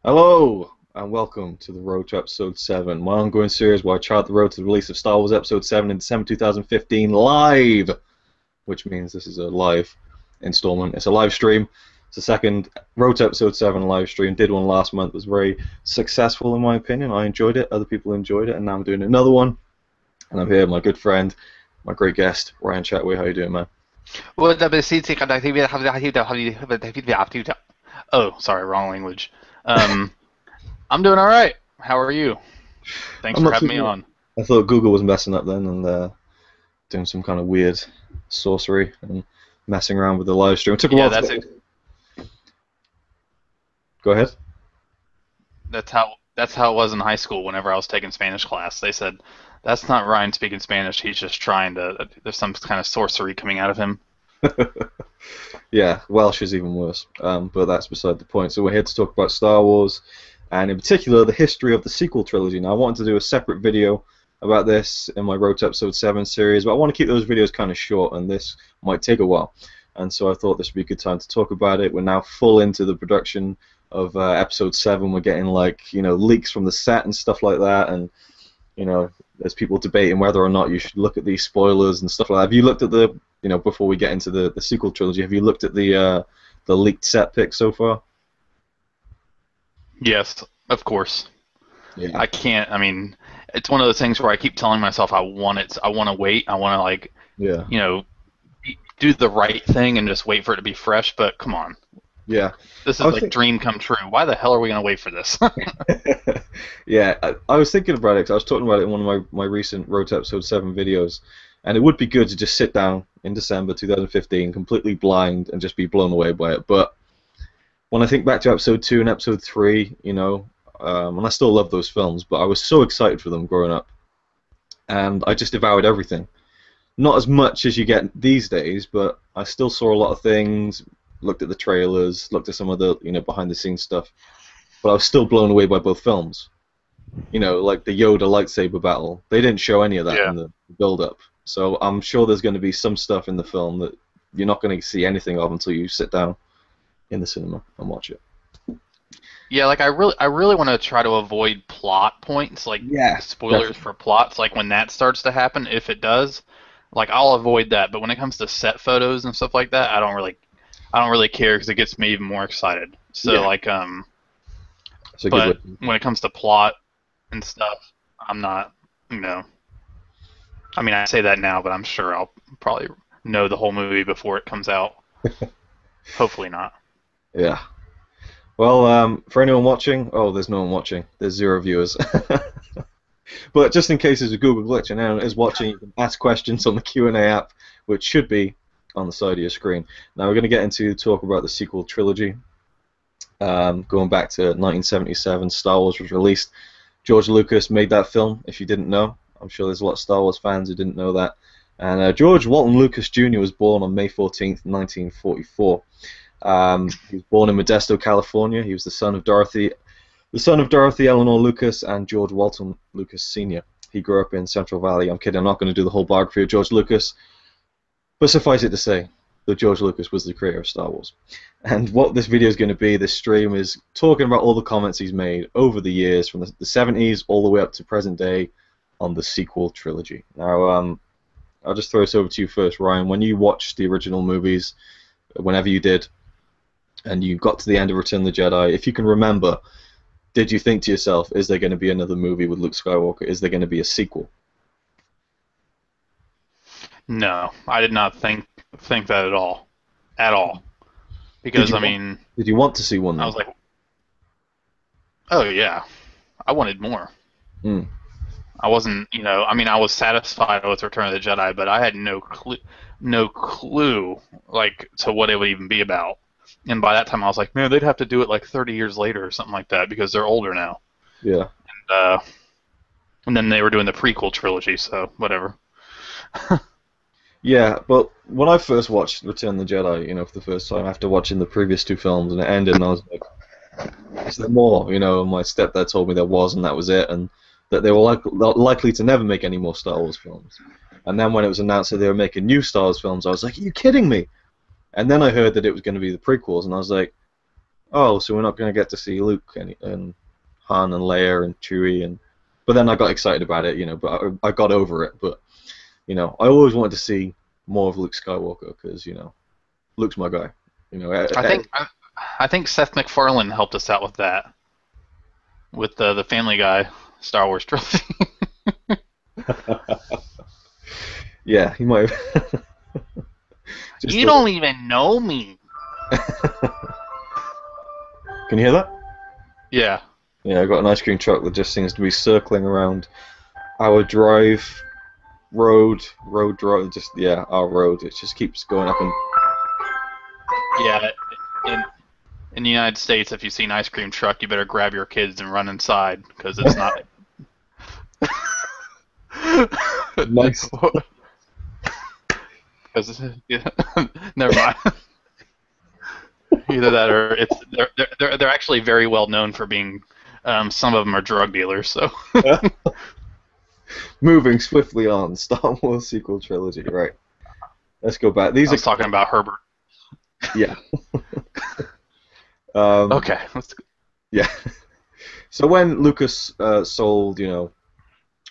Hello, and welcome to the Road to Episode 7, my ongoing series where I chart the road to the release of Star Wars Episode 7 in December 2015 live, which means this is a live installment. It's a live stream. It's the second Road to Episode 7 live stream. Did one last month. It was very successful in my opinion. I enjoyed it. Other people enjoyed it, and now I'm doing another one. And I'm here with my good friend, my great guest, Ryan Chattaway. How you doing, man? Oh, sorry, wrong language. I'm doing all right. How are you? Thanks I'm for not having too me good. on. I thought Google was messing up then and doing some kind of weird sorcery and messing around with the live stream. It took a Yeah, while to get... Go ahead. that's how it was in high school. Whenever I was taking Spanish class, they said that's not Ryan speaking Spanish. He's just trying to. There's some kind of sorcery coming out of him. Yeah, Welsh is even worse, but that's beside the point. So we're here to talk about Star Wars, and in particular the history of the sequel trilogy. Now I wanted to do a separate video about this in my Road to Episode 7 series, but I want to keep those videos kind of short, and this might take a while. And so I thought this would be a good time to talk about it. We're now full into the production of Episode 7. We're getting leaks from the set and stuff like that, and there's people debating whether or not you should look at these spoilers and stuff like that. Have you looked at before we get into the sequel trilogy, have you looked at the leaked set pics so far? Yes, of course. Yeah. I can't. I mean, it's one of those things where I keep telling myself I want it. I want to wait. I want to Yeah. do the right thing and just wait for it to be fresh. But come on, Yeah. this is like dream come true. Why the hell are we gonna wait for this? Yeah, I was thinking about it 'cause I was talking about it in one of my recent Road to Episode 7 videos, and it would be good to just sit down in December 2015, completely blind, and just be blown away by it. But when I think back to Episode 2 and Episode 3, and I still love those films, but I was so excited for them growing up, and I just devoured everything. Not as much as you get these days, but I still saw a lot of things, looked at the trailers, looked at some of the behind-the-scenes stuff, but I was still blown away by both films. Like the Yoda lightsaber battle. They didn't show any of that Yeah. in the build-up. So I'm sure there's going to be some stuff in the film that you're not going to see anything of until you sit down in the cinema and watch it. Yeah, like I really want to try to avoid plot points, like Yeah, spoilers for plots. Like when that starts to happen, if it does, like I'll avoid that. But when it comes to set photos and stuff like that, I don't really care because it gets me even more excited. So Yeah. It's a good but way. when it comes to plot and stuff, I'm not, I mean, I say that now, but I'm sure I'll probably know the whole movie before it comes out. Hopefully not. Yeah. Well, for anyone watching, there's no one watching. There's 0 viewers. But just in case there's a Google glitch and anyone is watching, you can ask questions on the Q&A app, which should be on the side of your screen. Now we're going to get into talk about the sequel trilogy. Going back to 1977, Star Wars was released. George Lucas made that film, if you didn't know. I'm sure there's a lot of Star Wars fans who didn't know that. And George Walton Lucas Jr. was born on May 14th, 1944. He was born in Modesto, California. He was the son of Dorothy Eleanor Lucas and George Walton Lucas Sr. He grew up in Central Valley. I'm kidding, I'm not going to do the whole biography of George Lucas. But suffice it to say that George Lucas was the creator of Star Wars. And what this video is going to be, this stream, is talking about all the comments he's made over the years, from the 70s all the way up to present day, on the sequel trilogy. Now, I'll just throw this over to you first, Ryan. When you watched the original movies, whenever you did, and you got to the end of Return of the Jedi, if you can remember, did you think to yourself, is there going to be another movie with Luke Skywalker? Is there going to be a sequel? No, I did not think that at all. At all. Because, Did you want to see one? I was like, oh yeah, I wanted more. Mm. I wasn't, I was satisfied with Return of the Jedi, but I had no clue, like, to what it would even be about. And by that time, I was like, man, they'd have to do it like 30 years later or something like that because they're older now. Yeah. And then they were doing the prequel trilogy, so whatever. Yeah, but when I first watched Return of the Jedi, for the first time after watching the previous 2 films, and it ended, and I was like, is there more? My stepdad told me there was, and that was it, and that they were likely to never make any more Star Wars films. And then when it was announced that they were making new Star Wars films, I was like, are you kidding me? And then I heard that it was going to be the prequels, and I was like, oh, so we're not going to get to see Luke and Han and Leia and Chewie, and but then I got excited about it, but I got over it. But I always wanted to see more of Luke Skywalker because Luke's my guy. I think Seth MacFarlane helped us out with that, with the Family Guy Star Wars trilogy. Yeah, he might have. You don't even know me. Can you hear that? Yeah. Yeah, I got an ice cream truck that just seems to be circling around our drive, road, our road. It just keeps going up and. Yeah. In the United States, if you see an ice cream truck, you better grab your kids and run inside because it's not. Nice. Yeah, never mind. Either that or they're actually very well known for being. Some of them are drug dealers. So. Moving swiftly on, Star Wars sequel trilogy. Right. Let's go back. I was talking about Herbert. Yeah. Okay. Yeah. So when Lucas sold,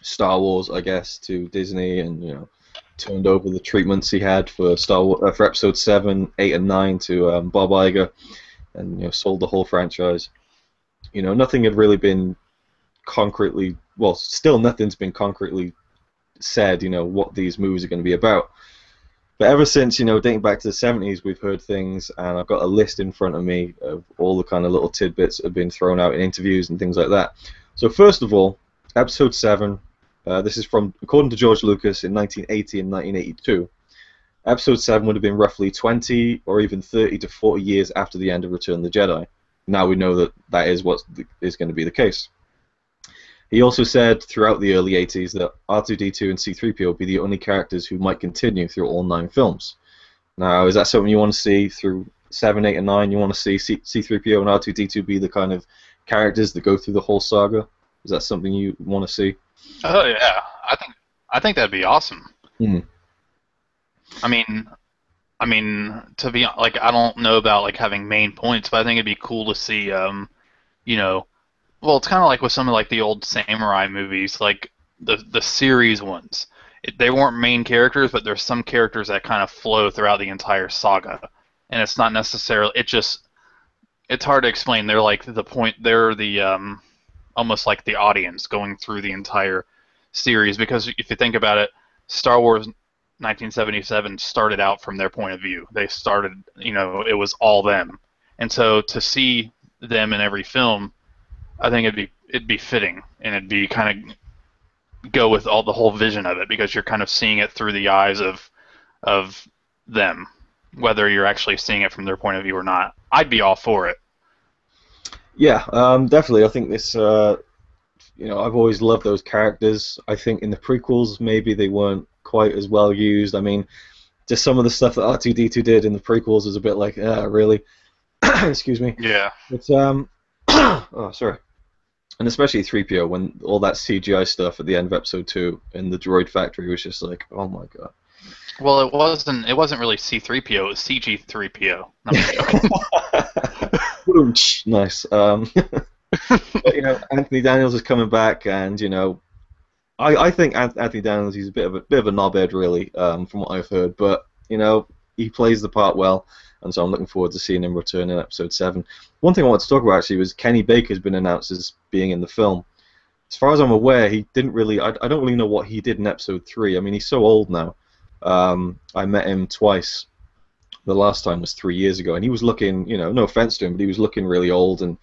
Star Wars, I guess, to Disney, and turned over the treatments he had for for Episodes VII, VIII, and IX to Bob Iger, and sold the whole franchise. Nothing had really been concretely. Well, still nothing's been concretely said. What these movies are going to be about. But ever since, dating back to the 70s, we've heard things, and I've got a list in front of me of all the kind of little tidbits that have been thrown out in interviews and things like that. So first of all, Episode VII, this is according to George Lucas, in 1980 and 1982. Episode VII would have been roughly 20 or even 30 to 40 years after the end of Return of the Jedi. Now we know that is what is going to be the case. He also said throughout the early 80s that R2-D2 and C-3PO would be the only characters who might continue through all 9 films. Now, is that something you want to see through 7, 8, and 9? You want to see C-3PO and R2-D2 be the kind of characters that go through the whole saga? Is that something you want to see? Oh yeah, I think that'd be awesome. Mm. I mean, to be like, I don't know about like having main points, but I think it'd be cool to see, well, it's kind of like with some of like the old samurai movies, like the series ones. They weren't main characters, but there's some characters that kind of flow throughout the entire saga, and it's not necessarily. It's hard to explain. They're like the point. They're the almost like the audience going through the entire series, because if you think about it, Star Wars 1977 started out from their point of view. They started, it was all them, and so to see them in every film, I think it'd be fitting, and it'd be kind of go with the whole vision of it, because you're kind of seeing it through the eyes of them, whether you're actually seeing it from their point of view or not. I'd be all for it. Yeah, definitely. I think this. I've always loved those characters. I think in the prequels maybe they weren't quite as well used. I mean, just some of the stuff that R2-D2 did in the prequels is a bit like, really. Excuse me. Yeah. But oh, sorry. And especially 3PO, when all that CGI stuff at the end of Episode 2 in the droid factory was just like, oh my god. Well, it wasn't really C-3PO, it was CG-3PO. Nice. But, Anthony Daniels is coming back, and I think Anthony Daniels, he's a bit of a knobhead, really, from what I've heard. But he plays the part well, and so I'm looking forward to seeing him return in Episode 7. One thing I wanted to talk about actually was Kenny Baker's been announced as being in the film. As far as I'm aware, he didn't really. I don't really know what he did in Episode 3. I mean, he's so old now. I met him twice. The last time was 3 years ago, and he was looking, no offense to him, but he was looking really old, and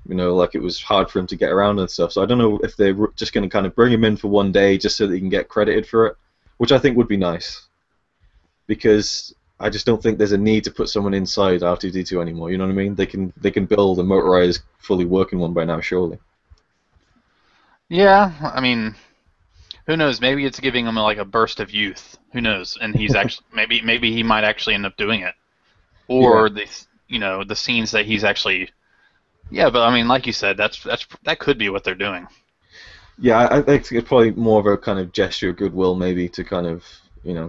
like it was hard for him to get around and stuff. So I don't know if they're just going to kind of bring him in for one day just so that he can get credited for it, which I think would be nice, because I just don't think there's a need to put someone inside R2-D2 anymore. You know what I mean? They can build a motorized, fully working one by now, surely. Yeah, I mean, who knows? Maybe it's giving him like a burst of youth. Who knows? And he's actually maybe he might actually end up doing it, or the scenes that he's actually. Yeah, but I mean, like you said, that could be what they're doing. Yeah, I think it's probably more of a kind of gesture of goodwill, maybe, to kind of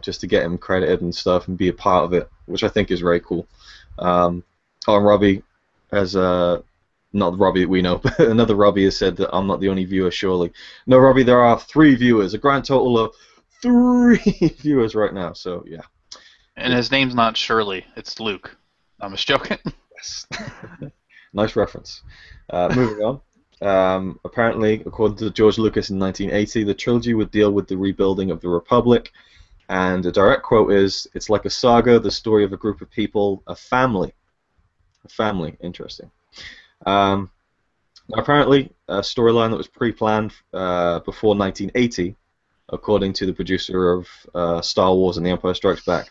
just to get him credited and stuff and be a part of it, which I think is very cool. And Robbie, As not Robbie that we know, but another Robbie has said that I'm not the only viewer, surely. No, Robbie, there are 3 viewers, a grand total of 3 viewers right now, so yeah. And his name's not Shirley, it's Luke. I'm just joking. Yes. Nice reference. Moving on. Apparently, according to George Lucas in 1980, the trilogy would deal with the rebuilding of the Republic, and a direct quote is, "It's like a saga, the story of a group of people, a family." A family, interesting. Apparently, a storyline that was pre-planned before 1980, according to the producer of Star Wars and The Empire Strikes Back,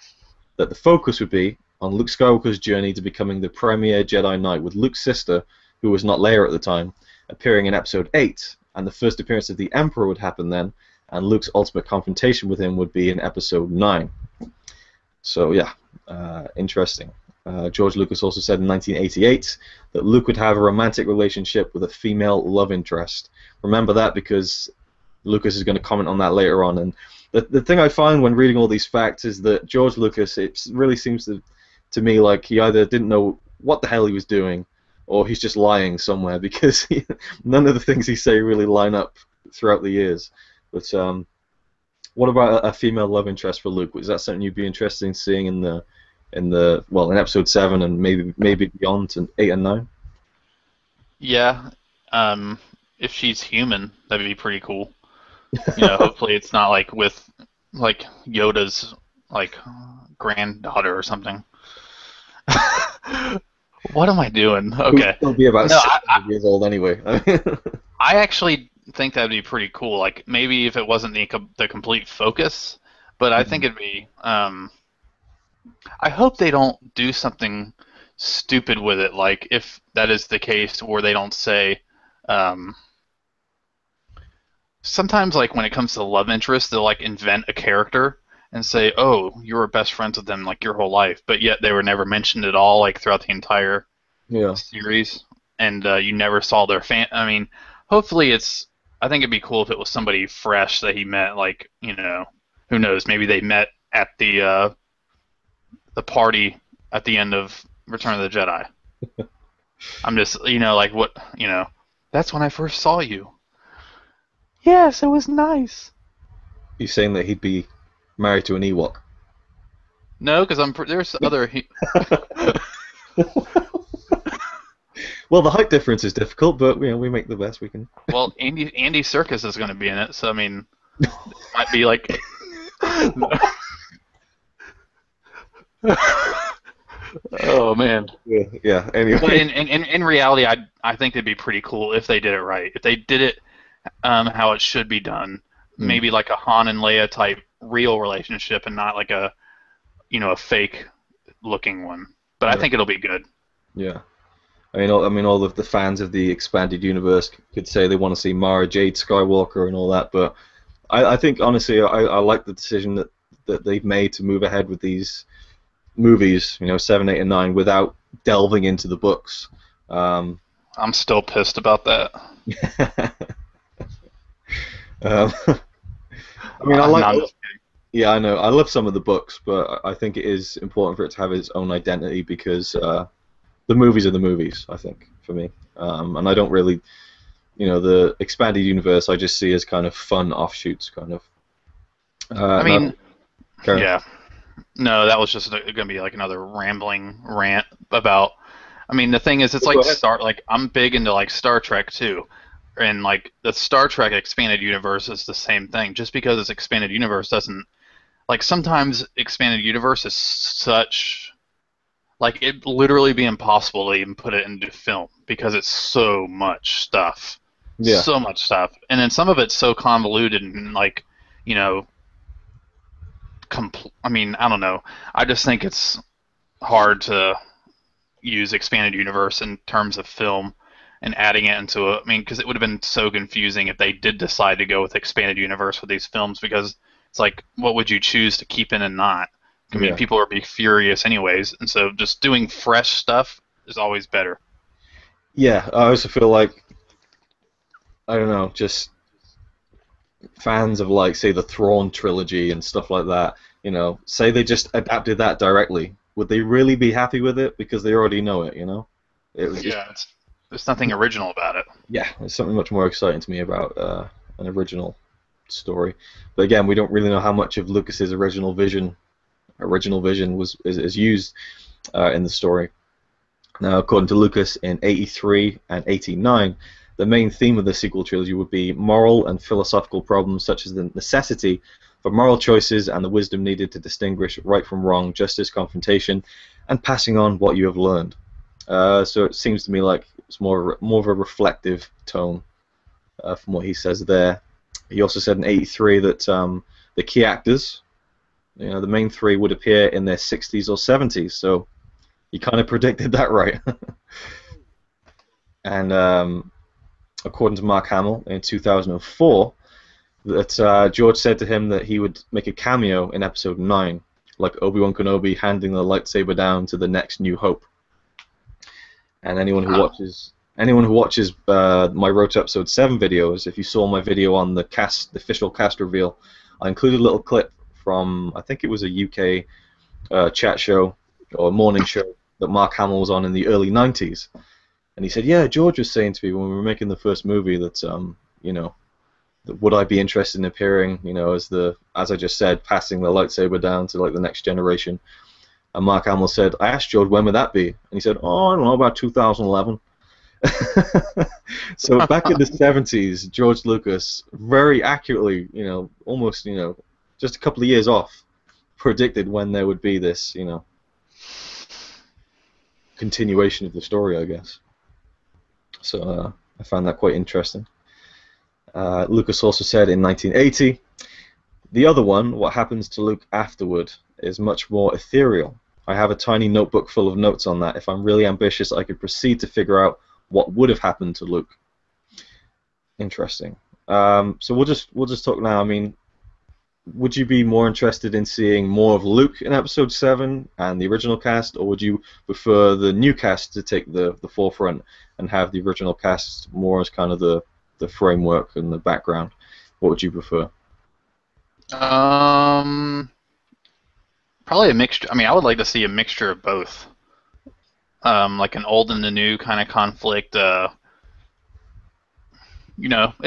that the focus would be on Luke Skywalker's journey to becoming the premier Jedi Knight, with Luke's sister, who was not Leia at the time, appearing in Episode VIII, and the first appearance of the Emperor would happen then, and Luke's ultimate confrontation with him would be in Episode IX. So yeah, interesting. George Lucas also said in 1988 that Luke would have a romantic relationship with a female love interest. Remember that, because Lucas is going to comment on that later on. And the thing I find when reading all these facts is that George Lucas, it really seems to me like he either didn't know what the hell he was doing, or he's just lying somewhere, because none of the things he say really line up throughout the years. But what about a female love interest for Luke? Is that something you'd be interested in seeing in Episode VII and maybe beyond to 8 and 9? Yeah, if she's human, that'd be pretty cool. Hopefully it's not like with like Yoda's like granddaughter or something. What am I doing? Okay. He'll be about 6 years old anyway. I actually think that'd be pretty cool. Like maybe if it wasn't the complete focus, but I think it'd be. I hope they don't do something stupid with it. Like if that is the case, where they don't say. Sometimes, like when it comes to love interest, they'll like invent a character and say, "Oh, you were best friends with them like your whole life," but yet they were never mentioned at all, like throughout the entire series, and you never saw their I mean, hopefully it's. I think it'd be cool if it was somebody fresh that he met, like who knows? Maybe they met at the party at the end of Return of the Jedi. I'm just, like what, that's when I first saw you. Yes, it was nice. You saying that he'd be married to an Ewok? No, because there's other. Well, the height difference is difficult, but we make the best we can. Well, Andy Serkis is going to be in it, so I mean, it might be like. Oh man. Yeah. Anyway. But in reality, I think it'd be pretty cool if they did it right. If they did it how it should be done, maybe like a Han and Leia type real relationship, and not like a fake looking one. But I think it'll be good. Yeah. I mean, all of the fans of the expanded universe could say they want to see Mara Jade Skywalker and all that, but I think honestly, I like the decision that they've made to move ahead with these movies, 7, 8, and 9, without delving into the books. I'm still pissed about that. I mean, yeah, I know. I love some of the books, but I think it is important for it to have its own identity, because the movies are the movies, I think, for me. And I don't really, the expanded universe I just see as kind of fun offshoots, kind of. Yeah. No, that was just going to be like another rambling rant about. I mean, the thing is, it's like I'm big into like Star Trek too, and like the Star Trek expanded universe is the same thing. Just because it's expanded universe doesn't, like, sometimes expanded universe is such, like, it'd literally be impossible to even put it into film because it's so much stuff. Yeah. So much stuff, and then some of it's so convoluted and like, I mean, I don't know. I just think it's hard to use expanded universe in terms of film and adding it into I mean, because it would have been so confusing if they did decide to go with expanded universe with these films, because it's like, what would you choose to keep in and not? I mean, people would be furious anyways, and so just doing fresh stuff is always better. Yeah, I also feel like, I don't know, just fans of, like, say, the Thrawn trilogy and stuff like that, say they just adapted that directly, would they really be happy with it? Because they already know it, It's Yeah, there's nothing original about it. yeah, there's something much more exciting to me about an original story. But again, we don't really know how much of Lucas's original vision is used in the story. Now, according to Lucas, in 83 and 89, the main theme of the sequel trilogy would be moral and philosophical problems such as the necessity for moral choices and the wisdom needed to distinguish right from wrong, justice, confrontation, and passing on what you have learned. So it seems to me like it's more of a reflective tone from what he says there. He also said in 83 that the key actors, the main three, would appear in their 60s or 70s. So he kind of predicted that right. And according to Mark Hamill in 2004, that George said to him that he would make a cameo in Episode 9, like Obi-Wan Kenobi handing the lightsaber down to the next New Hope. And anyone who watches my Road to Episode 7 videos, if you saw my video on the official cast reveal, I included a little clip from, I think it was a UK chat show or a morning show that Mark Hamill was on in the early 90s. And he said, yeah, George was saying to me when we were making the first movie that, would I be interested in appearing, as I just said, passing the lightsaber down to like the next generation. And Mark Hamill said, I asked George, when would that be? And he said, oh, I don't know, about 2011. So back in the 70s, George Lucas very accurately, almost, just a couple of years off, predicted when there would be this, continuation of the story, I guess. So I found that quite interesting. Lucas also said in 1980, the other one, what happens to Luke afterward, is much more ethereal. I have a tiny notebook full of notes on that. If I'm really ambitious, I could proceed to figure out what would have happened to Luke. Interesting. So we'll just talk now. I mean, would you be more interested in seeing more of Luke in Episode 7 and the original cast, or would you prefer the new cast to take the forefront and have the original cast more as kind of the framework and the background? What would you prefer? Probably a mixture. I mean, I would like to see a mixture of both. Like an old and the new kind of conflict. It'd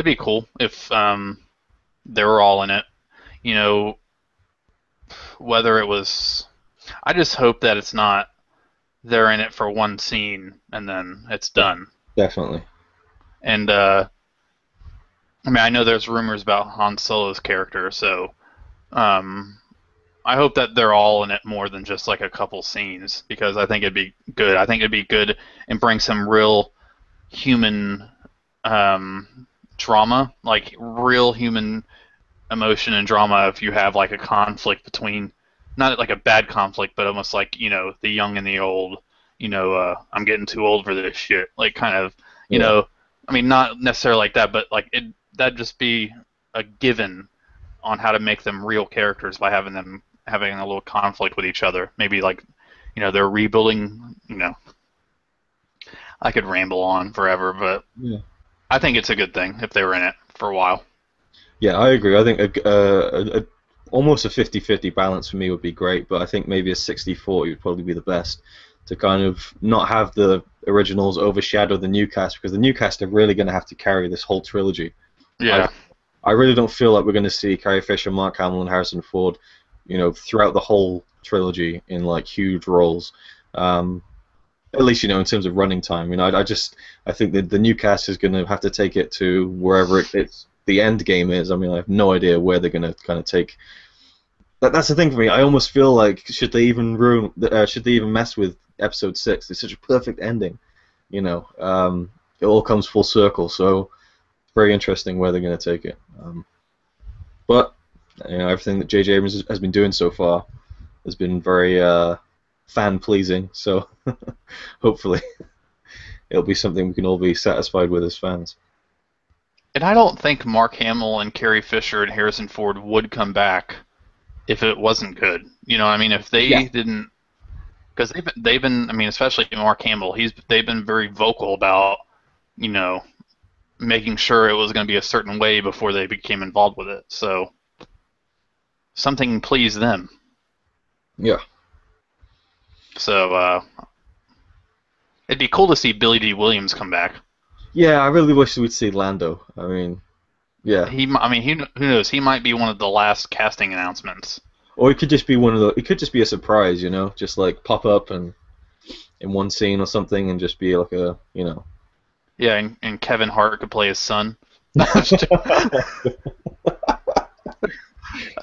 be cool if they were all in it. Whether it was, I just hope that it's not they're in it for one scene and then it's done. Definitely. And I mean, I know there's rumors about Han Solo's character, so I hope that they're all in it more than just like a couple scenes, because I think it'd be good. I think it'd be good and bring some real human drama, like real human emotion and drama if you have like a conflict between, not like a bad conflict, but almost like, the young and the old, I'm getting too old for this shit. Like kind of, I mean, not necessarily like that, but like that'd just be a given on how to make them real characters by having them having a little conflict with each other. Maybe like, they're rebuilding, I could ramble on forever, but yeah. I think it's a good thing if they were in it for a while. Yeah, I agree. I think almost a 50-50 balance for me would be great, but I think maybe a 60-40 would probably be the best, to kind of not have the originals overshadow the new cast, because the new cast are really going to have to carry this whole trilogy. Yeah. I really don't feel like we're going to see Carrie Fisher, Mark Hamill, and Harrison Ford, throughout the whole trilogy in like huge roles. At least, in terms of running time. I think that the new cast is going to have to take it to wherever the end game is. I mean, I have no idea where they're going to kind of take. That's the thing for me. I almost feel like should they even mess with Episode 6? It's such a perfect ending. It all comes full circle. So it's very interesting where they're going to take it. But everything that J.J. Abrams has been doing so far has been very fan pleasing. So hopefully it'll be something we can all be satisfied with as fans. And I don't think Mark Hamill and Carrie Fisher and Harrison Ford would come back if it wasn't good. I mean, if they didn't, because they've been. I mean, especially Mark Hamill, they've been very vocal about, making sure it was going to be a certain way before they became involved with it. So something pleased them. Yeah. So It'd be cool to see Billy D. Williams come back. Yeah, I really wish we'd see Lando. I mean, yeah. Who knows? He might be one of the last casting announcements. Or it could just be one of the. It could just be a surprise, you know, just like pop up and in one scene or something, and just be like a, you know. Yeah, and Kevin Hart could play his son.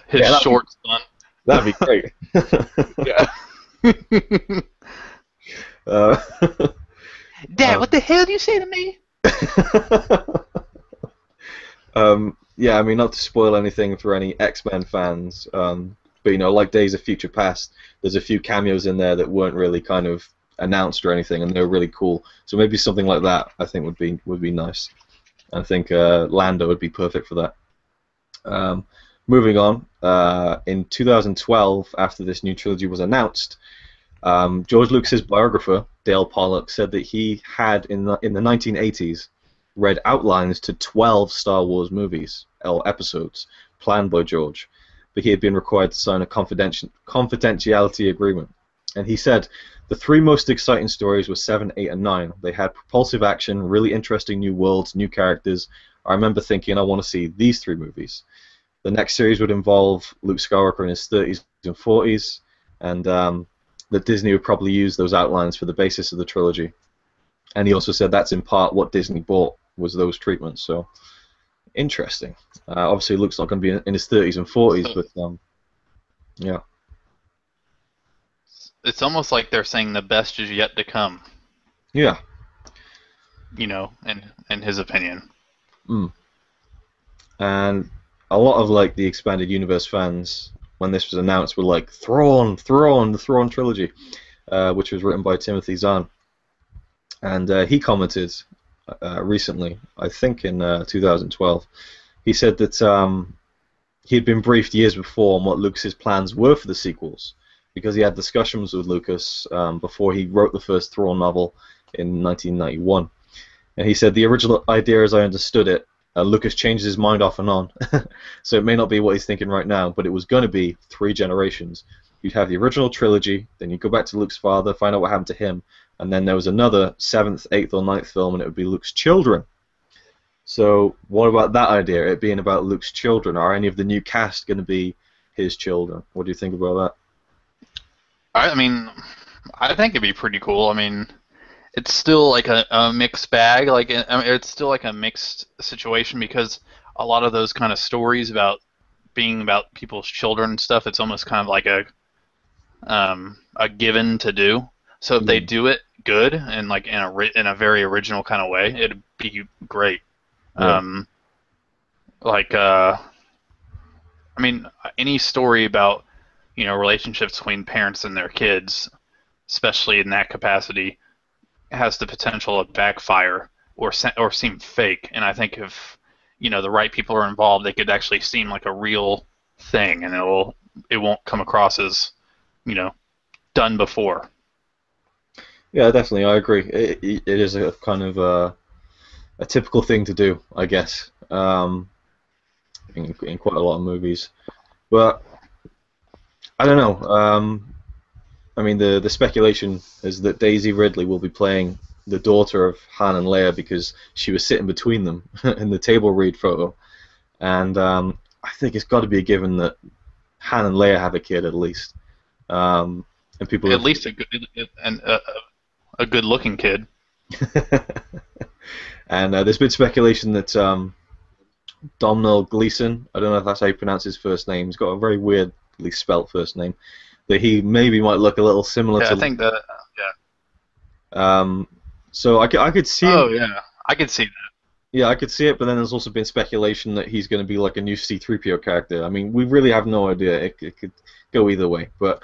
His Yeah, short son. That'd be great. Yeah. uh, Dad, what the hell do you say to me? yeah, I mean, not to spoil anything for any X-Men fans, but you know, like Days of Future Past, there's a few cameos in there that weren't really kind of announced or anything, and they're really cool. So maybe something like that, I think, would be nice. I think Lando would be perfect for that. Moving on, in 2012, after this new trilogy was announced, George Lucas's biographer, Dale Pollock, said that he had, in the 1980s, read outlines to 12 Star Wars movies, or episodes, planned by George, but he had been required to sign a confidentiality agreement. And he said, the three most exciting stories were 7, 8, and 9. They had propulsive action, really interesting new worlds, new characters. I remember thinking, I want to see these three movies. The next series would involve Luke Skywalker in his 30s and 40s, and that Disney would probably use those outlines for the basis of the trilogy. And he also said that's in part what Disney bought, was those treatments. So, interesting. Obviously, Luke's not going to be in his 30s and 40s, but yeah. It's almost like they're saying the best is yet to come. Yeah. You know, in his opinion. Mm. And a lot of like the expanded universe fans, when this was announced, were like the Thrawn trilogy, which was written by Timothy Zahn, and he commented recently, I think in 2012, he said that he had been briefed years before on what Lucas's plans were for the sequels, because he had discussions with Lucas before he wrote the first Thrawn novel in 1991, and he said the original idea, as I understood it, Lucas changed his mind off and on, so it may not be what he's thinking right now, but it was going to be 3 generations. You'd have the original trilogy, then you'd go back to Luke's father, find out what happened to him, and then there was another 7th, 8th, or 9th film, and it would be Luke's children. So what about that idea, it being about Luke's children? Are any of the new cast going to be his children? What do you think about that? I mean, I think it'd be pretty cool. I mean, it's still like a mixed bag. Like, I mean, it's still like a mixed situation, because a lot of those kind of stories about being about people's children and stuff, it's almost kind of like a given to do. So if they do it good and like in a very original kind of way, it'd be great. Yeah. I mean, any story about, you know, relationships between parents and their kids, especially in that capacity, has the potential to backfire or seem fake. And I think if, you know, the right people are involved, they could actually seem like a real thing, and it won't come across as, you know, done before. Yeah, definitely, I agree. It is a kind of a typical thing to do, I guess, in quite a lot of movies. But I don't know. I mean, the speculation is that Daisy Ridley will be playing the daughter of Han and Leia because she was sitting between them in the table read photo, and I think it's got to be a given that Han and Leia have a kid at least, and people at least a good-looking kid. And there's been speculation that Domhnall Gleeson, I don't know if that's how you pronounce his first name, he's got a very weirdly spelt first name, that he maybe might look a little similar to. I think that. Yeah. So I could see. Oh yeah, I could see that. Yeah, I could see it, but then there's also been speculation that he's going to be like a new C-3PO character. I mean, we really have no idea. It could go either way, but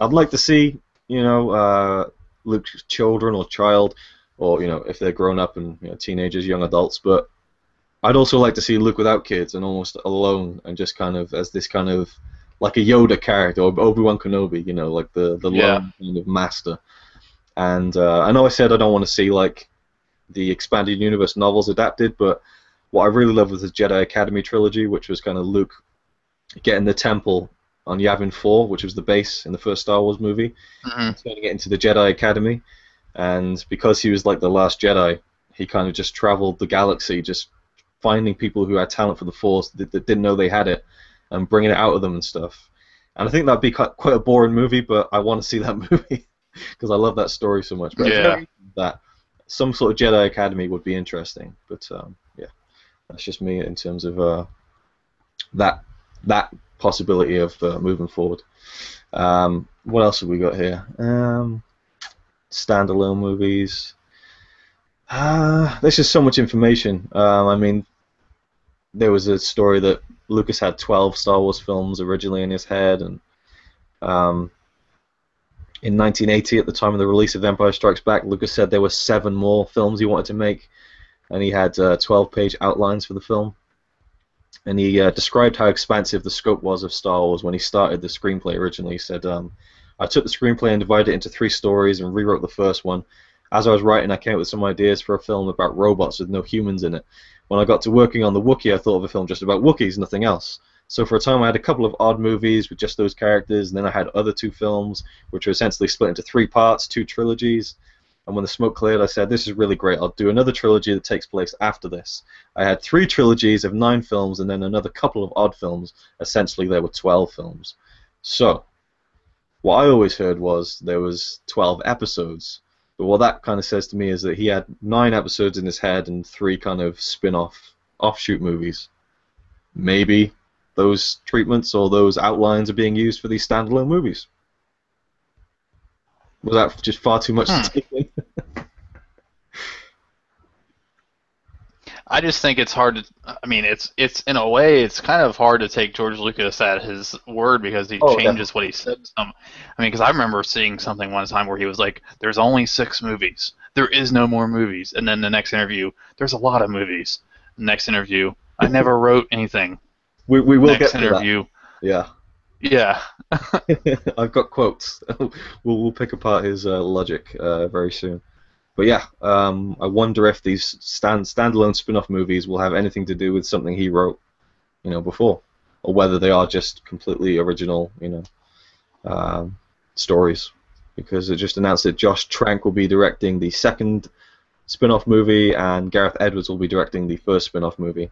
I'd like to see, you know, Luke's children or child, or you know, if they're grown up and, you know, teenagers, young adults. But I'd also like to see Luke without kids and almost alone, and just kind of as this kind of like a Yoda character, or Obi-Wan Kenobi, you know, like the lone kind of master. And I know I said I don't want to see like the expanded universe novels adapted, but what I really love was the Jedi Academy trilogy, which was kind of Luke getting the temple on Yavin 4, which was the base in the first Star Wars movie, turning it into the Jedi Academy. and because he was like the last Jedi, he kind of just traveled the galaxy, just finding people who had talent for the Force that didn't know they had it, and bringing it out of them and stuff. And I think that'd be quite a boring movie, but I want to see that movie because I love that story so much. But Yeah. that some sort of Jedi Academy would be interesting. But yeah, that's just me in terms of that possibility of moving forward. What else have we got here? Standalone movies. There's just so much information. I mean, there was a story that Lucas had 12 Star Wars films originally in his head, and in 1980, at the time of the release of Empire Strikes Back, Lucas said there were 7 more films he wanted to make, and he had 12-page outlines for the film. And he described how expansive the scope was of Star Wars when he started the screenplay originally. He said, I took the screenplay and divided it into 3 stories and rewrote the first one. As I was writing, I came up with some ideas for a film about robots with no humans in it. When I got to working on the Wookiee, I thought of a film just about Wookiees, nothing else. So for a time I had a couple of odd movies with just those characters, and then I had other 2 films, which were essentially split into 3 parts, 2 trilogies. And when the smoke cleared, I said, this is really great, I'll do another trilogy that takes place after this. I had 3 trilogies of 9 films, and then another couple of odd films. Essentially there were 12 films. So, what I always heard was there was 12 episodes. But what that kind of says to me is that he had 9 episodes in his head and 3 kind of spin-off, offshoot movies. Maybe those treatments or those outlines are being used for these standalone movies. Was that just far too much to take in? I just think it's hard to. I mean, it's in a way, it's kind of hard to take George Lucas at his word because he changes what he said. I mean, because I remember seeing something one time where he was like, "There's only 6 movies. There is no more movies." And then the next interview, "There's a lot of movies." Next interview, "I never wrote anything." We will next get to interview. That. Yeah. Yeah. I've got quotes. we'll pick apart his logic very soon. But yeah, I wonder if these standalone spin-off movies will have anything to do with something he wrote, before, or whether they are just completely original, stories. Because it just announced that Josh Trank will be directing the second spin-off movie, and Gareth Edwards will be directing the first spin-off movie.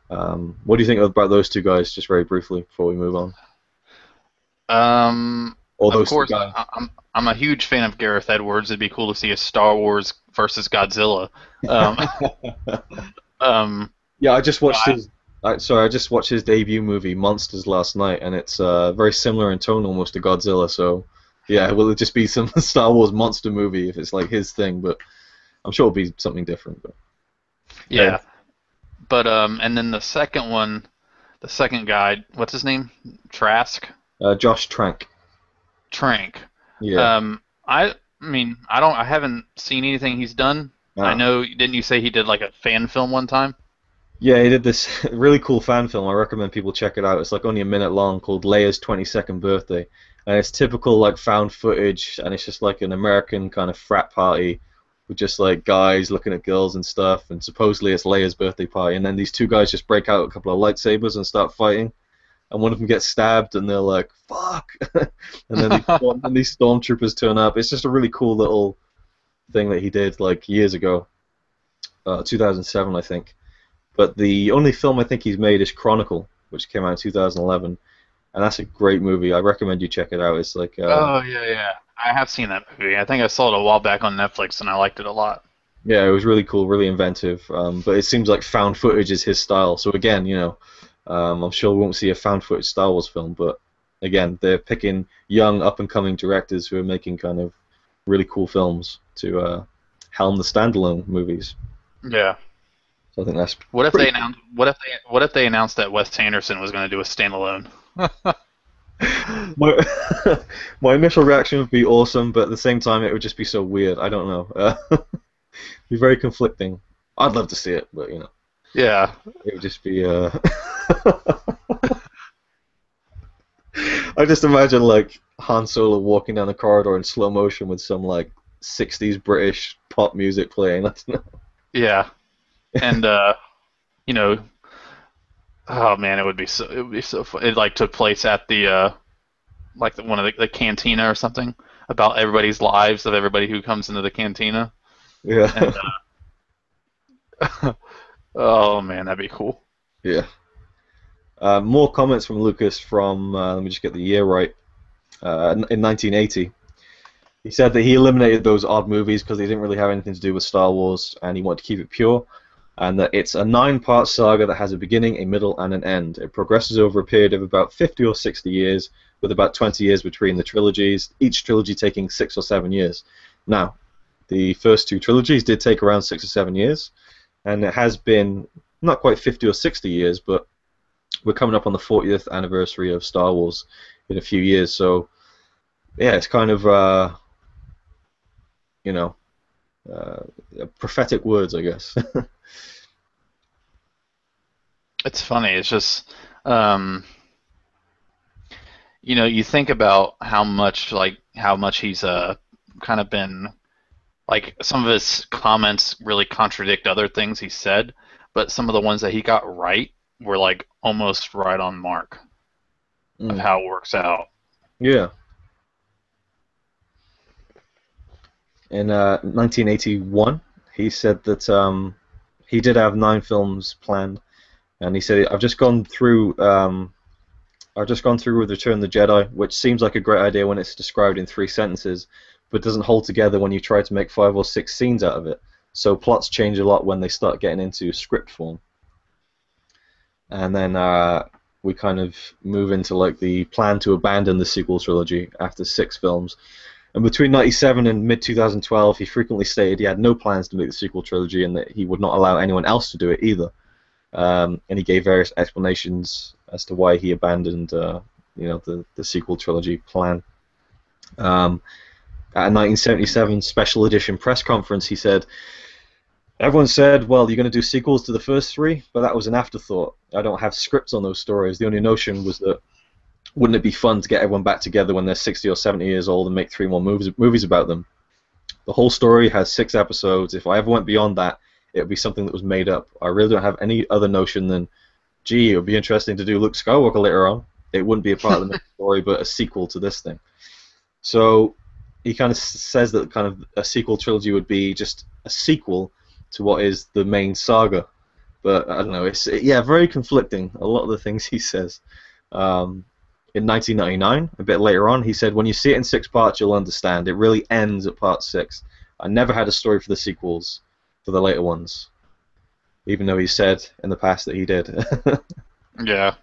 What do you think about those 2 guys, just very briefly, before we move on? Of course, I'm a huge fan of Gareth Edwards. It'd be cool to see a Star Wars versus Godzilla. Yeah, I just watched I just watched his debut movie, Monsters, last night, and it's very similar in tone almost to Godzilla. So, yeah, will it just be some Star Wars monster movie if it's like his thing? But I'm sure it'll be something different. But yeah, but and then the second one, the second guy, what's his name? Trask. Josh Trank. Trank. Yeah. I mean, I haven't seen anything he's done. Oh. I know, didn't you say he did like a fan film one time? Yeah, he did this really cool fan film. I recommend people check it out. It's like only a minute long, called Leia's 22nd Birthday, and it's typical like found footage, and it's just like an American kind of frat party with just like guys looking at girls and stuff, and supposedly it's Leia's birthday party, and then these 2 guys just break out a couple of lightsabers and start fighting. And one of them gets stabbed, and they're like, "Fuck!" And then these stormtroopers turn up. It's just a really cool little thing that he did like years ago, 2007, I think. But the only film I think he's made is Chronicle, which came out in 2011, and that's a great movie. I recommend you check it out. It's like oh yeah, I have seen that movie. I think I saw it a while back on Netflix, and I liked it a lot. Yeah, it was really cool, really inventive. But it seems like found footage is his style. So again, I'm sure we won't see a found footage Star Wars film, but again, they're picking young, up-and-coming directors who are making kind of really cool films to helm the standalone movies. Yeah. So I think that's. What if they announced that Wes Anderson was going to do a standalone? My initial reaction would be awesome, but at the same time, it would just be so weird. I don't know. It'd be very conflicting. I'd love to see it, but Yeah. It would just be. I just imagine like Han Solo walking down a corridor in slow motion with some like 60s British pop music playing. Yeah, and oh man, it would be so fun. It like took place at the one of the cantina or something. about everybody's lives of everybody who comes into the cantina. Yeah. And oh man, that'd be cool. Yeah. More comments from Lucas from, let me just get the year right, in 1980. He said that he eliminated those odd movies because they didn't really have anything to do with Star Wars, and he wanted to keep it pure, and that it's a 9-part saga that has a beginning, a middle, and an end. It progresses over a period of about 50 or 60 years, with about 20 years between the trilogies, each trilogy taking 6 or 7 years. Now, the first 2 trilogies did take around 6 or 7 years, and it has been not quite 50 or 60 years, but we're coming up on the 40th anniversary of Star Wars in a few years, so yeah, it's kind of you know, prophetic words, I guess. It's funny. It's just, you think about how much he's kind of been like some of his comments really contradict other things he said, but some of the ones that he got right were like almost right on mark of how it works out. Yeah. In 1981, he said that he did have 9 films planned, and he said, I've just gone through with Return of the Jedi, which seems like a great idea when it's described in 3 sentences, but doesn't hold together when you try to make 5 or 6 scenes out of it. So plots change a lot when they start getting into script form. And then we kind of move into like the plan to abandon the sequel trilogy after 6 films. And between 1997 and mid-2012, he frequently stated he had no plans to make the sequel trilogy and that he would not allow anyone else to do it either. And he gave various explanations as to why he abandoned, the sequel trilogy plan. At a 1977 special edition press conference, he said, "Everyone said, well, you're going to do sequels to the first 3, but that was an afterthought. I don't have scripts on those stories. The only notion was that wouldn't it be fun to get everyone back together when they're 60 or 70 years old and make 3 more movies about them? The whole story has 6 episodes. If I ever went beyond that, it would be something that was made up. I really don't have any other notion than, gee, it would be interesting to do Luke Skywalker later on. It wouldn't be a part of the main story, but a sequel to this thing." So he kind of says that kind of a sequel trilogy would be just a sequel to what is the main saga. But I don't know, it's very conflicting, a lot of the things he says. In 1999, a bit later on, he said, "When you see it in 6 parts, you'll understand. It really ends at part 6. I never had a story for the sequels, for the later ones." Even though he said in the past that he did. Yeah.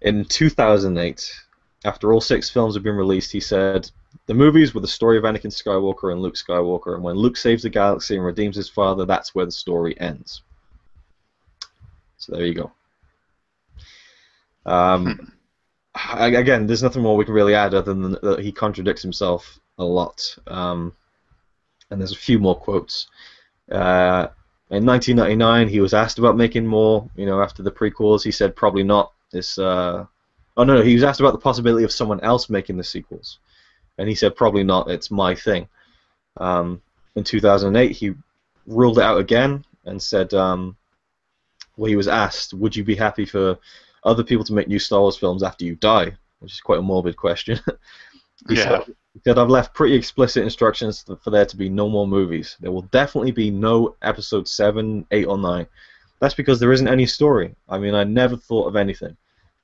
In 2008, after all 6 films had been released, he said, "The movies were the story of Anakin Skywalker and Luke Skywalker, and when Luke saves the galaxy and redeems his father, that's where the story ends." So there you go. Again, there's nothing more we can really add other than that he contradicts himself a lot. And there's a few more quotes. In 1999, he was asked about making more, after the prequels. He said probably not. He was asked about the possibility of someone else making the sequels, and he said probably not. It's my thing. In 2008, he ruled it out again and said, he was asked, "Would you be happy for other people to make new Star Wars films after you die?" Which is quite a morbid question. He said, "I've left pretty explicit instructions for there to be no more movies. There will definitely be no Episodes 7, 8, or 9. That's because there isn't any story. I mean, I never thought of anything.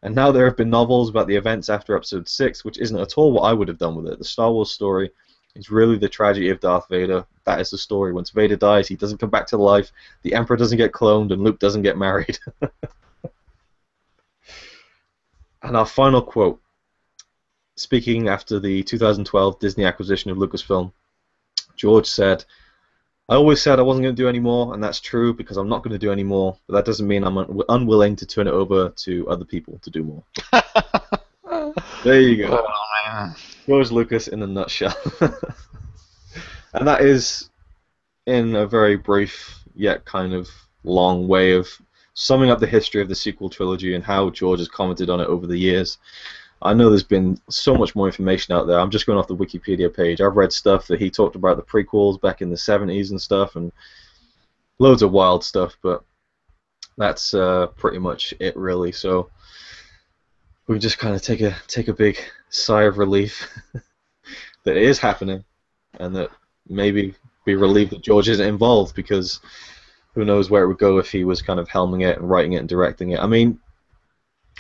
And now there have been novels about the events after Episode 6, which isn't at all what I would have done with it. The Star Wars story is really the tragedy of Darth Vader. That is the story. Once Vader dies, he doesn't come back to life, the Emperor doesn't get cloned, and Luke doesn't get married." And our final quote, speaking after the 2012 Disney acquisition of Lucasfilm, George said, "I always said I wasn't going to do any more, and that's true because I'm not going to do any more, but that doesn't mean I'm unwilling to turn it over to other people to do more." There you go. Oh, man. George Lucas in a nutshell. And that is, in a very brief yet kind of long way of summing up the history of the sequel trilogy and how George has commented on it over the years. I know there's been so much more information out there. I'm just going off the Wikipedia page. I've read stuff that he talked about the prequels back in the 70s and stuff, and loads of wild stuff, but that's pretty much it, really. So we just kind of take a big sigh of relief that it is happening, and that maybe be relieved that George isn't involved, because who knows where it would go if he was kind of helming it and writing it and directing it. I mean,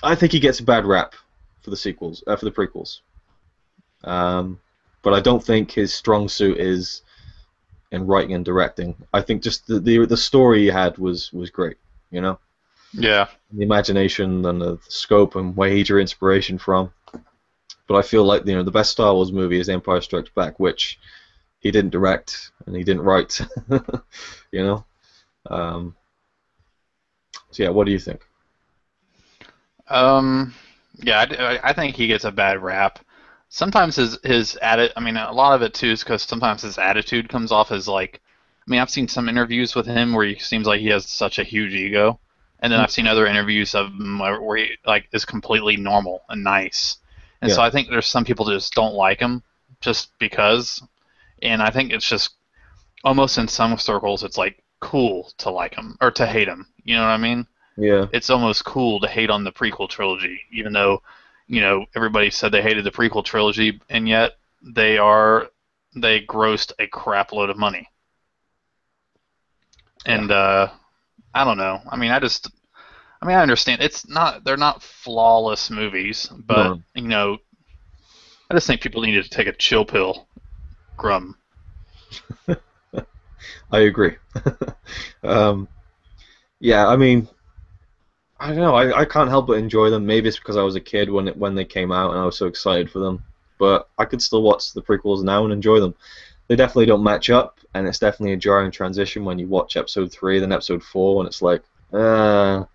I think he gets a bad rap for the sequels, for the prequels. But I don't think his strong suit is in writing and directing. I think just the story he had was great, you know? Yeah. The imagination and the scope and where he drew inspiration from. But I feel like, you know, the best Star Wars movie is Empire Strikes Back, which he didn't direct and he didn't write, you know? So yeah, what do you think? Yeah, I think he gets a bad rap. Sometimes his I mean, a lot of it too is because sometimes his attitude comes off as like, I mean, I've seen some interviews with him where he seems like he has such a huge ego, and then I've seen other interviews of him where he like is completely normal and nice. And so Yeah. I think there's some people that just don't like him just because, and I think it's just almost in some circles it's like cool to like him or to hate him. You know what I mean? Yeah. It's almost cool to hate on the prequel trilogy, even though, you know, everybody said they hated the prequel trilogy, and yet they grossed a crap load of money. Yeah. And I don't know. I mean, I understand they're not flawless movies, but No. you know, I just think people need to take a chill pill, Grum. I agree. um, yeah, I mean, I don't know. I can't help but enjoy them. Maybe it's because I was a kid when they came out and I was so excited for them. But I could still watch the prequels now and enjoy them. They definitely don't match up, and it's definitely a jarring transition when you watch Episode 3, then Episode 4, and it's like, I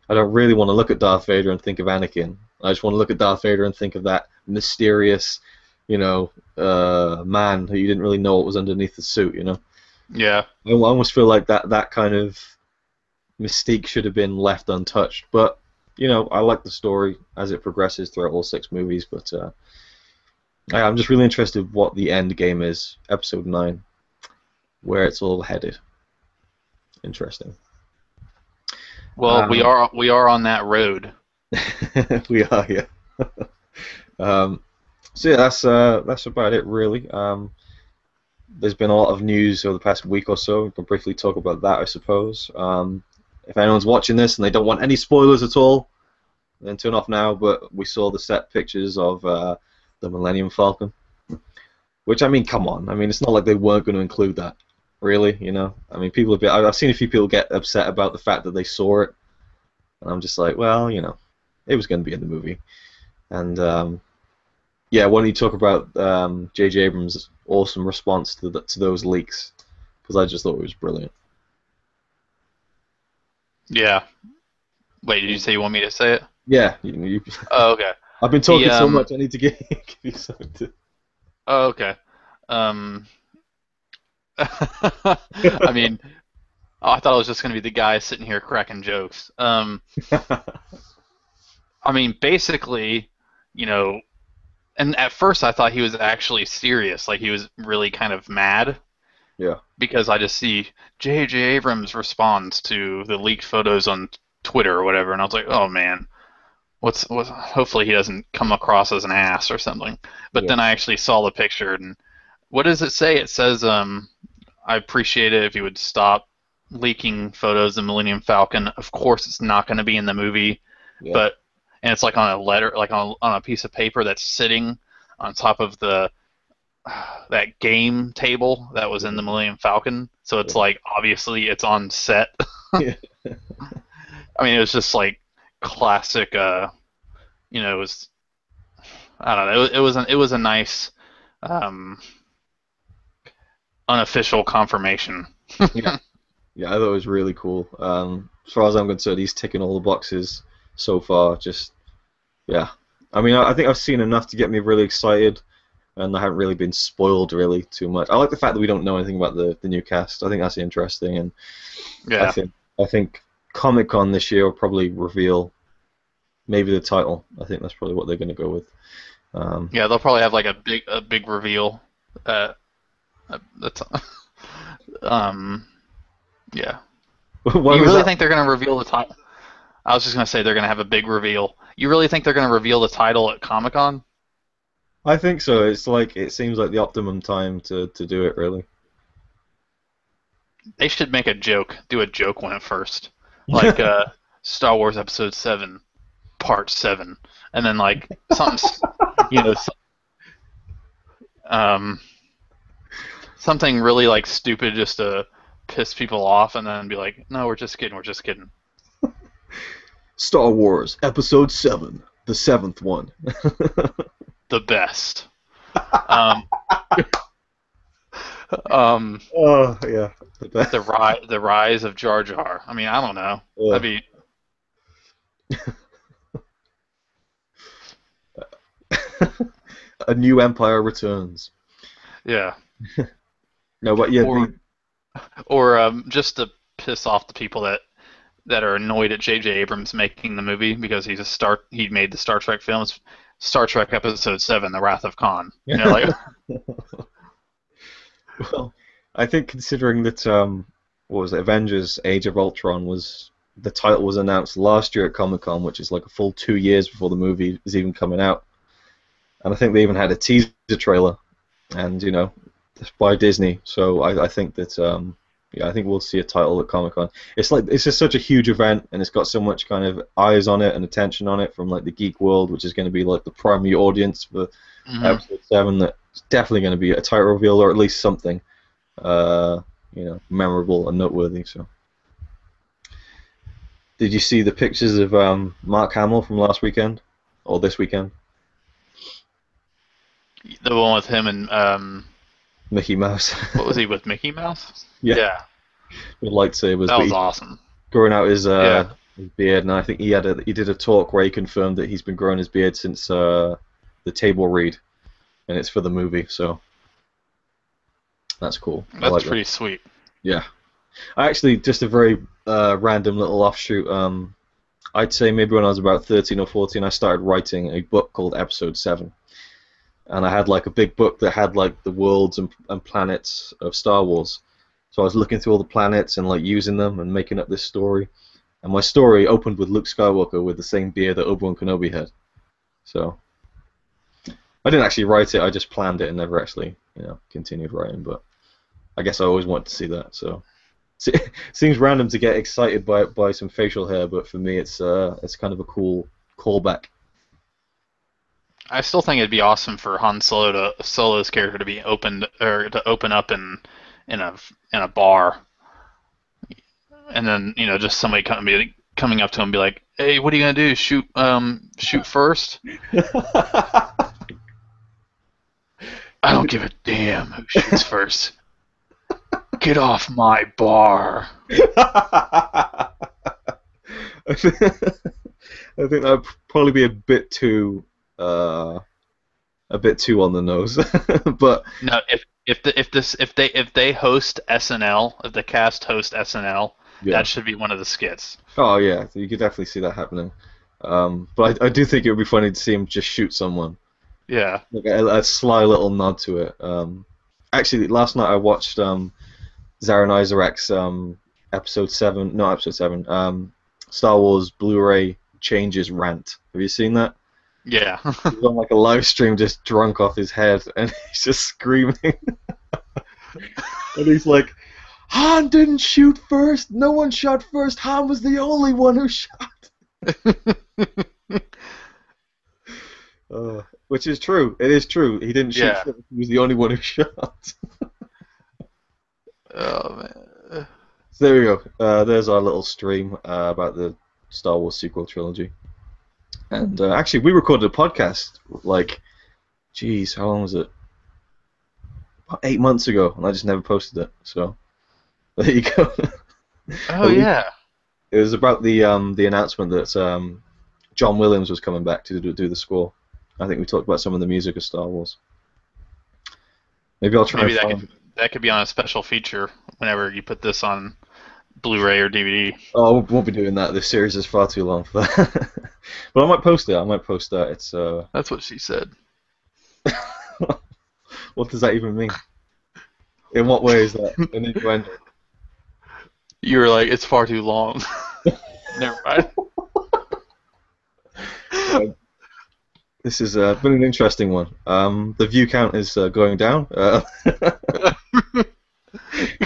don't really want to look at Darth Vader and think of Anakin. I just want to look at Darth Vader and think of that mysterious, you know, man who you didn't really know what was underneath the suit, you know? Yeah. I almost feel like that kind of mystique should have been left untouched. But, you know, I like the story as it progresses throughout all 6 movies, but I'm just really interested what the end game is, Episode 9, where it's all headed. Interesting. Well, we are on that road. We are, yeah. So yeah, that's about it really. There's been a lot of news over the past week or so. We can briefly talk about that, I suppose. If anyone's watching this and they don't want any spoilers at all, then turn off now. But we saw the set pictures of the Millennium Falcon, which, I mean, come on. I mean, it's not like they weren't going to include that, really. You know, I mean, I've seen a few people get upset about the fact that they saw it, and I'm just like, well, you know, it was going to be in the movie, and yeah, why don't you talk about J.J. Abrams' awesome response to those leaks? Because I just thought it was brilliant. Yeah. Wait, did you say you want me to say it? Yeah, Oh, okay. I've been talking so much. I need to give you something to. Oh, okay. I mean, I thought I was just going to be the guy sitting here cracking jokes. I mean, basically, you know, and at first I thought he was actually serious, like he was really kind of mad. Yeah. Because I just see J.J. Abrams responds to the leaked photos on Twitter or whatever, and I was like, oh man, hopefully he doesn't come across as an ass or something. But Yeah. then I actually saw the picture, and what does it say? It says, I appreciate it if you would stop leaking photos of Millennium Falcon. Of course, it's not going to be in the movie, Yeah. and it's like on a letter, like on a piece of paper that's sitting on top of that game table that was in the Millennium Falcon. So it's Yeah. like obviously it's on set. Yeah. I mean, it was just like classic. You know, it was, I don't know. It was a nice unofficial confirmation. Yeah. Yeah, I thought it was really cool. As far as I'm concerned, he's ticking all the boxes so far. Just, yeah. I mean, I think I've seen enough to get me really excited, and I haven't really been spoiled really too much. I like the fact that we don't know anything about the new cast. I think that's interesting, and Yeah. I think Comic-Con this year will probably reveal maybe the title. I think that's probably what they're going to go with. Yeah, they'll probably have like a big reveal. That's yeah. Why You was really that? think they're going to reveal the title? I was just going to say they're going to have a big reveal. You really think they're going to reveal the title at Comic-Con? I think so. It seems like the optimum time to do it, really. They should make a joke, do a joke one at first, like Star Wars Episode VII, Part 7, and then like something, you know, um, something really like stupid just to piss people off, and then be like, no, we're just kidding, we're just kidding. Star Wars Episode 7, the seventh one. The best. Um, Oh yeah, the best. the rise of Jar Jar. I mean, I don't know. Ugh. That'd be A new empire returns. yeah. No, but yeah, Or just to piss off the people that are annoyed at J.J. Abrams making the movie because he made the Star Trek films. Star Trek Episode VII, The Wrath of Khan. You know, like well, I think considering that what was it, Avengers Age of Ultron the title was announced last year at Comic-Con, which is like a full 2 years before the movie is even coming out. And I think they even had a teaser trailer, and by Disney. So I think that I think we'll see a title at Comic-Con. It's just such a huge event, and it's got so much kind of eyes on it and attention on it from like the geek world, which is going to be like the primary audience for Episode 7. That it's definitely going to be a title reveal or at least something, memorable and noteworthy. So, did you see the pictures of Mark Hamill from last weekend or this weekend? the one with him and Mickey Mouse. what was he with Mickey Mouse? Yeah. With lightsabers. That was awesome. Growing out his beard, and I think he did a talk where he confirmed that he's been growing his beard since the table read, and it's for the movie. So that's cool. That's pretty sweet. Yeah. I actually, just a very random little offshoot. I'd say maybe when I was about 13 or 14, I started writing a book called Episode VII. And I had like a big book that had like the worlds and planets of Star Wars. So I was looking through all the planets and like using them and making up this story. And my story opened with Luke Skywalker with the same beard that Obi-Wan Kenobi had. So I didn't actually write it, I just planned it and never actually, continued writing. But I guess I always wanted to see that. So it seems random to get excited by some facial hair, but for me it's kind of a cool callback. I still think it'd be awesome for Han Solo's character to be opened or to open up in a bar, and then just somebody coming up to him and be like, "Hey, what are you gonna do? Shoot first?" I don't give a damn who shoots first. Get off my bar. I think that'd probably be a bit too on the nose, but no, if they host SNL, if the cast host SNL, that should be one of the skits. Oh yeah, you could definitely see that happening. But I do think it would be funny to see him just shoot someone. Yeah, like a sly little nod to it. Actually, last night I watched Zaran Isaac's Episode 7, not Episode 7, Star Wars Blu-ray Changes rant. Have you seen that? Yeah. He's on like a live stream just drunk off his head and he's just screaming. And he's like, Han didn't shoot first! No one shot first! Han was the only one who shot! Which is true. It is true. He didn't shoot first. He was the only one who shot. Oh, man. So there we go. There's our little stream about the Star Wars sequel trilogy. And actually, we recorded a podcast, how long was it? About 8 months ago, and I just never posted it. So there you go. Oh yeah. It was about the announcement that John Williams was coming back to do the score. I think we talked about some of the music of Star Wars. Maybe I'll try. Maybe that could be on a special feature whenever you put this on Blu-ray or DVD. Oh, we won't be doing that. This series is far too long for that. But I might post it. It's. That's what she said. What does that even mean? In what way is that an innuendo? You were like, it's far too long. Never mind. This has been an interesting one. The view count is going down.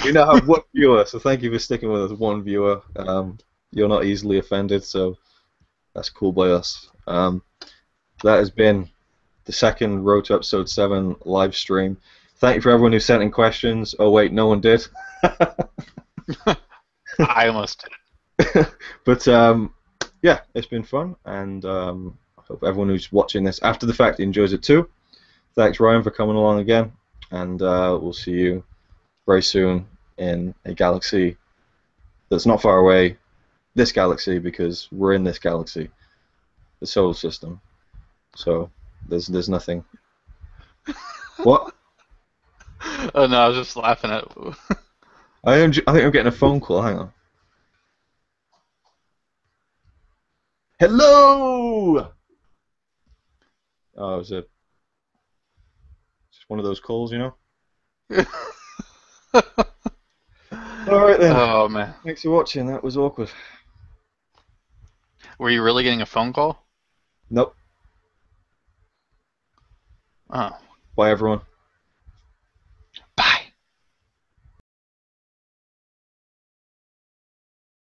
We now have one viewer, so thank you for sticking with us. One viewer. You're not easily offended, so that's cool by us. That has been the second Road to Episode 7 live stream. Thank you for everyone who sent in questions. Oh wait, no one did. I almost did. But yeah, it's been fun, and I hope everyone who's watching this after the fact enjoys it too. Thanks, Ryan, for coming along again, and we'll see you very soon in a galaxy that's not far away. This galaxy, because we're in this galaxy, the solar system. So there's nothing. What? Oh no, I was just laughing at. I think I'm getting a phone call. Hang on. Hello. Oh, it was just one of those calls, you know. All right then. Oh man, Thanks for watching. That was awkward. were you really getting a phone call? Nope. Oh. Bye, everyone.